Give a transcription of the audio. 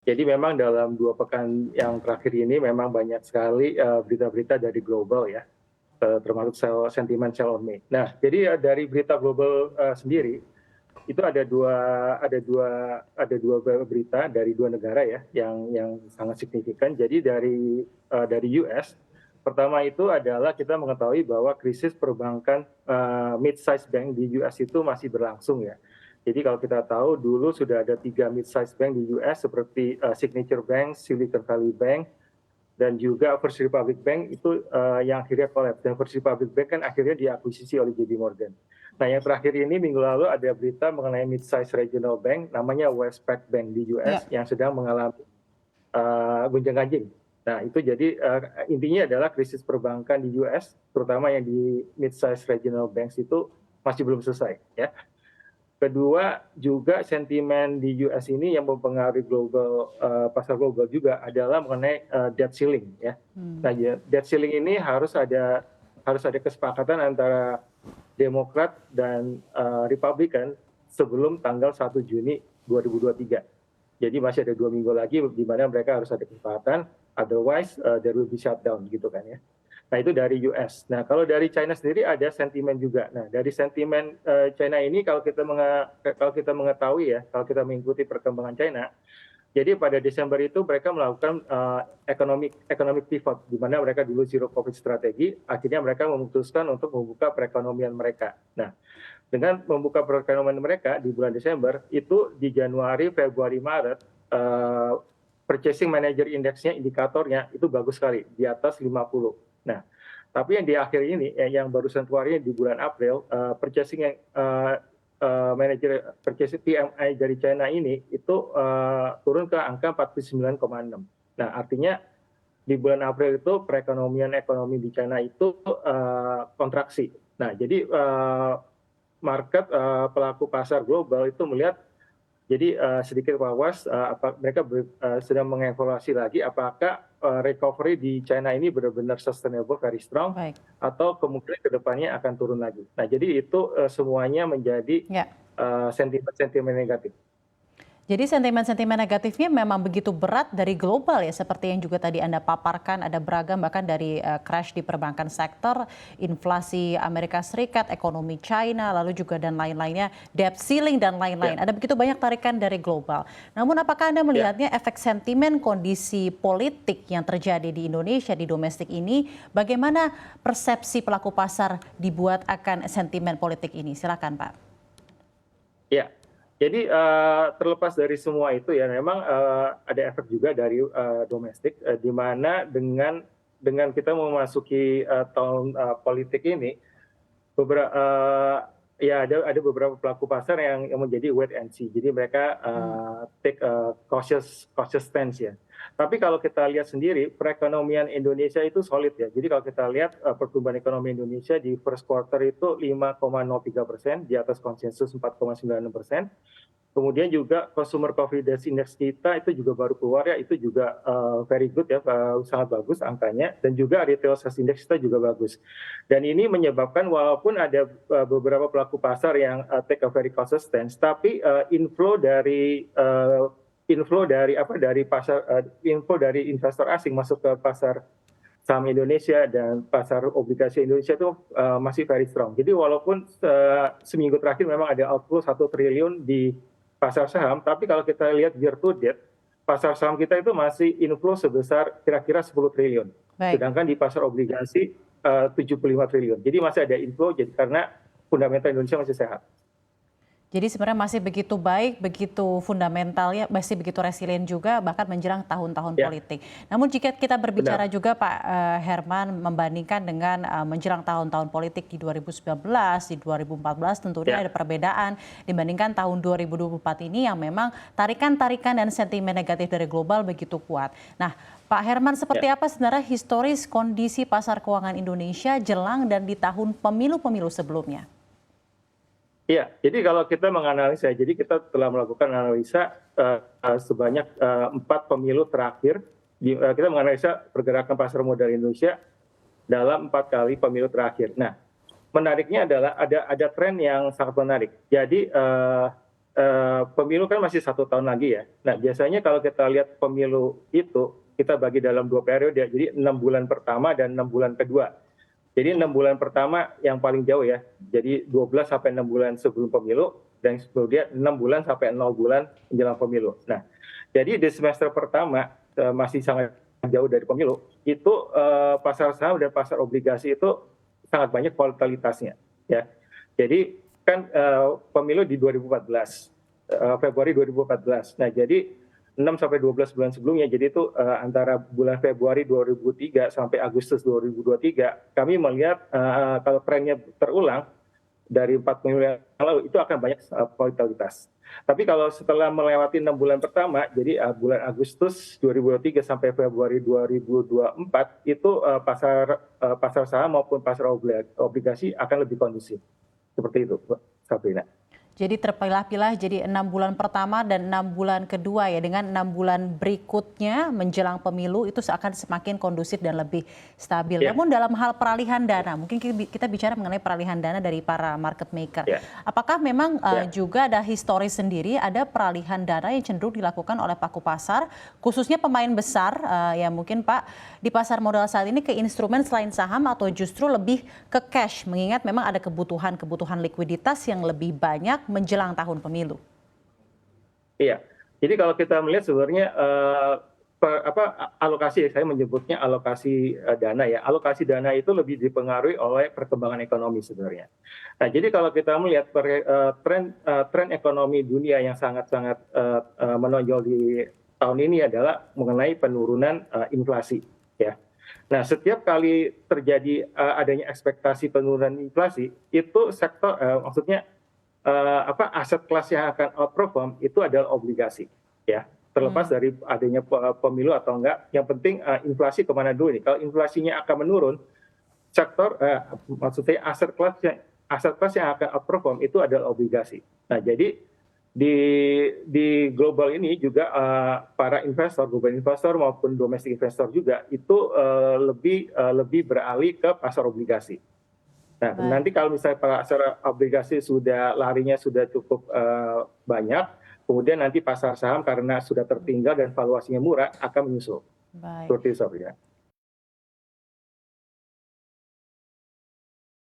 Jadi memang dalam 2 pekan yang terakhir ini memang banyak sekali berita-berita dari global ya, termasuk sentimen sell on May. Nah, jadi dari berita global sendiri itu ada dua berita dari 2 negara ya yang sangat signifikan. Jadi dari US, pertama itu adalah kita mengetahui bahwa krisis perbankan mid-size bank di US itu masih berlangsung ya. Jadi kalau kita tahu dulu sudah ada 3 mid-size bank di US seperti Signature Bank, Silicon Valley Bank, dan juga First Republic Bank itu yang akhirnya collapse. Dan First Republic Bank kan akhirnya diakuisisi oleh JP Morgan. Nah, yang terakhir ini minggu lalu ada berita mengenai mid-size regional bank namanya Westpac Bank di US Ya, yang sedang mengalami gonjang-ganjing. Nah, itu jadi intinya adalah krisis perbankan di US, terutama yang di mid-size regional banks itu masih belum selesai. Ya. Kedua, juga sentimen di US ini yang mempengaruhi pasar global juga adalah mengenai debt ceiling. Ya. hmm, Nah, debt ceiling ini harus ada kesepakatan antara Demokrat dan Republikan sebelum tanggal 1 Juni 2023. Jadi masih ada 2 minggu lagi di mana mereka harus ada kesepakatan, otherwise there will be shutdown gitu kan ya. Nah itu dari US. Nah kalau dari China sendiri ada sentimen juga. Nah dari sentimen China ini kalau kita mengetahui ya, kalau kita mengikuti perkembangan China, jadi pada Desember itu mereka melakukan economic pivot, di mana mereka dulu zero covid strategi, akhirnya mereka memutuskan untuk membuka perekonomian mereka. Nah, dengan membuka perekonomian mereka di bulan Desember, itu di Januari, Februari, Maret, purchasing manager index-nya, indikatornya itu bagus sekali, di atas 50. Nah, tapi yang di akhir ini, yang barusan keluar ini di bulan April, manager purchasing PMI dari China ini itu turun ke angka 49,6. Nah, artinya di bulan April itu perekonomian ekonomi di China itu kontraksi. Nah, jadi market pelaku pasar global itu melihat jadi sedikit was-was mereka sedang mengevaluasi lagi apakah recovery di China ini benar-benar sustainable, very strong, baik. atau kemungkinan kedepannya akan turun lagi. Nah, jadi itu semuanya menjadi Ya. sentimen negatif. Jadi sentimen-sentimen negatifnya memang begitu berat dari global ya, seperti yang juga tadi Anda paparkan, ada beragam bahkan dari crash di perbankan sektor, inflasi Amerika Serikat, ekonomi China, lalu juga dan lain-lainnya, debt ceiling dan lain-lain. Ya, Ada begitu banyak tarikan dari global. Namun apakah Anda ya. melihatnya efek sentimen kondisi politik yang terjadi di Indonesia, di domestik ini, bagaimana persepsi pelaku pasar dibuat akan sentimen politik ini? Silakan Pak. Ya, jadi terlepas dari semua itu ya, memang ada efek juga dari domestik, di mana dengan kita memasuki tahun politik ini, ya ada beberapa pelaku pasar yang menjadi wait and see. Jadi mereka Hmm. take a cautious stance ya. Tapi kalau kita lihat sendiri perekonomian Indonesia itu solid ya. Jadi kalau kita lihat pertumbuhan ekonomi Indonesia di first quarter itu 5,03%, di atas konsensus 4,96%. Kemudian juga consumer confidence index kita itu juga baru keluar ya, itu juga very good ya, sangat bagus angkanya, dan juga retail sales index kita juga bagus. Dan ini menyebabkan walaupun ada beberapa pelaku pasar yang take a very cautious stance, tapi inflow dari investor asing masuk ke pasar saham Indonesia dan pasar obligasi Indonesia itu masih very strong. Jadi walaupun seminggu terakhir memang ada outflow 1 triliun di pasar saham, tapi kalau kita lihat year to date, pasar saham kita itu masih inflow sebesar kira-kira 10 triliun. Baik. Sedangkan di pasar obligasi 75 triliun. Jadi masih ada inflow jadi karena fundamental Indonesia masih sehat. Jadi sebenarnya masih begitu baik, begitu fundamentalnya, masih begitu resilient juga bahkan menjelang tahun-tahun Ya, politik. Namun jika kita berbicara benar. juga Pak Herman membandingkan dengan menjelang tahun-tahun politik di 2019, di 2014 tentunya Ya, ada perbedaan dibandingkan tahun 2024 ini yang memang tarikan-tarikan dan sentimen negatif dari global begitu kuat. Nah, Pak Herman, seperti ya. apa sebenarnya historis kondisi pasar keuangan Indonesia jelang dan di tahun pemilu-pemilu sebelumnya? Iya, jadi kalau kita menganalisa, jadi kita telah melakukan analisa sebanyak 4 pemilu terakhir. Kita menganalisa pergerakan pasar modal Indonesia dalam 4 kali pemilu terakhir. Nah, menariknya adalah ada tren yang sangat menarik. Jadi pemilu kan masih 1 tahun lagi ya. Nah, biasanya kalau kita lihat pemilu itu, kita bagi dalam 2 periode, jadi 6 bulan pertama dan 6 bulan kedua. Jadi 6 bulan pertama yang paling jauh ya, jadi 12 sampai 6 bulan sebelum pemilu, dan kemudian 6 bulan sampai 0 bulan menjelang pemilu. Nah, jadi di semester pertama masih sangat jauh dari pemilu, itu pasar saham dan pasar obligasi itu sangat banyak volatilitasnya. Ya. Jadi kan pemilu di 2014, Februari 2014. Nah, jadi 6 sampai 12 bulan sebelumnya, jadi itu antara bulan Februari 2003 sampai Agustus 2023, kami melihat kalau trennya terulang dari 4 pemilu yang lalu, itu akan banyak volatilitas. Tapi kalau setelah melewati 6 bulan pertama, jadi bulan Agustus 2023 sampai Februari 2024, itu pasar saham maupun pasar obligasi akan lebih kondusif. Seperti itu, Sabrina. Jadi terpilah-pilah jadi 6 bulan pertama dan 6 bulan kedua ya, dengan 6 bulan berikutnya menjelang pemilu itu akan semakin kondusif dan lebih stabil. Ya. Namun dalam hal peralihan dana, mungkin kita bicara mengenai peralihan dana dari para market maker. Ya. Apakah memang juga ada historis sendiri, ada peralihan dana yang cenderung dilakukan oleh pelaku pasar, khususnya pemain besar ya mungkin Pak, di pasar modal saat ini ke instrumen selain saham atau justru lebih ke cash, mengingat memang ada kebutuhan likuiditas yang lebih banyak menjelang tahun pemilu. Iya, jadi kalau kita melihat sebenarnya alokasi, saya menyebutnya alokasi dana ya. Alokasi dana itu lebih dipengaruhi oleh perkembangan ekonomi sebenarnya. Nah, jadi kalau kita melihat tren ekonomi dunia yang sangat-sangat menonjol di tahun ini adalah mengenai penurunan inflasi ya. Nah, setiap kali terjadi adanya ekspektasi penurunan inflasi, itu sektor maksudnya aset kelas yang akan outperform itu adalah obligasi ya, terlepas dari adanya pemilu atau enggak. Yang penting inflasi kemana dulu nih. Kalau inflasinya akan menurun, sektor maksudnya aset kelas yang akan outperform itu adalah obligasi. Nah, jadi di global ini juga para investor, global investor maupun domestic investor juga itu lebih beralih ke pasar obligasi. Nah, nanti kalau misalnya pasar obligasi larinya sudah cukup banyak, kemudian nanti pasar saham karena sudah tertinggal dan valuasinya murah akan menyusul. Baik. Seperti itu, Sabrina.